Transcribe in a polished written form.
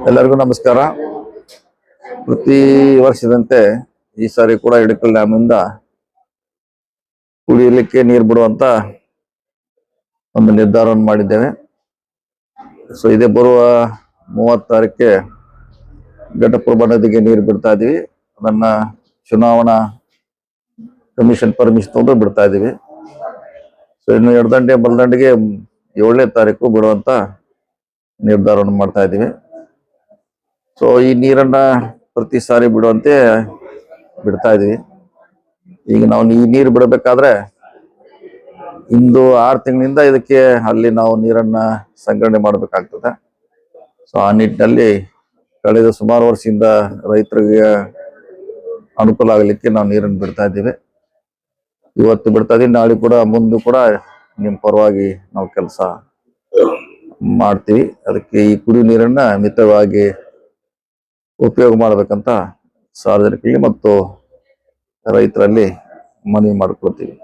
ಎಲ್ಲರಿಗೂ ನಮಸ್ಕಾರ. ಪ್ರತಿ ವರ್ಷದಂತೆ ಈ ಸಾರಿ ಕೂಡ ಹಿಡಕಲ್ ಡ್ಯಾಮ್ ಇಂದ ಕುಡಿಯಲಿಕ್ಕೆ ನೀರು ಬಿಡುವಂತ ಒಂದು ನಿರ್ಧಾರವನ್ನು ಮಾಡಿದ್ದೇವೆ. ಸೊ ಇದೇ ಬರುವ 30 ತಾರೀಕಿಗೆ ಘಟಪ್ರಭಾ ನದಿಗೆ ನೀರು ಬಿಡ್ತಾ ಇದೀವಿ. ಅದನ್ನ ಚುನಾವಣಾ ಕಮಿಷನ್ ಪರ್ಮಿಷನ್ ತಗೊಂಡು ಬಿಡ್ತಾ ಇದೀವಿ. ಸೊ ಇನ್ನು ಎಡದಂಡೆ ಬಲದಂಡೆಗೆ 7ನೇ ತಾರೀಕು ಬಿಡುವಂತ ನಿರ್ಧಾರವನ್ನು ಮಾಡ್ತಾ ಇದೀವಿ. ಸೊ ಈ ನೀರನ್ನ ಪ್ರತಿ ಸಾರಿ ಬಿಡುವಂತೆ ಬಿಡ್ತಾ ಇದೀವಿ. ಈಗ ನಾವು ಈ ನೀರು ಬಿಡಬೇಕಾದ್ರೆ ಇಂದು 6 ತಿಂಗಳಿಂದ ಇದಕ್ಕೆ ಅಲ್ಲಿ ನಾವು ನೀರನ್ನ ಸಂಗ್ರಹಣೆ ಮಾಡಬೇಕಾಗ್ತದೆ. ಸೊ ಆ ನಿಟ್ಟಿನಲ್ಲಿ ಕಳೆದ ಸುಮಾರು ವರ್ಷದಿಂದ ರೈತರಿಗೆ ಅನುಕೂಲ ಆಗಲಿಕ್ಕೆ ನಾವು ನೀರನ್ನು ಬಿಡ್ತಾ ಇದ್ದೀವಿ. ಇವತ್ತು ಬಿಡ್ತಾ ಇದೀವಿ, ನಾಳೆ ಕೂಡ ಮುಂದೆ ಕೂಡ ನಿಮ್ಮ ಪರವಾಗಿ ನಾವು ಕೆಲಸ ಮಾಡ್ತೀವಿ. ಅದಕ್ಕೆ ಈ ಕುಡಿಯುವ ನೀರನ್ನ ಮಿತವಾಗಿ ಉಪಯೋಗ ಮಾಡಬೇಕಂತ ಸಾರ್ವಜನಿಕರಿಗೆ ಮತ್ತು ರೈತರಲ್ಲಿ ಮನವಿ ಮಾಡಿಕೊಳ್ತೀವಿ.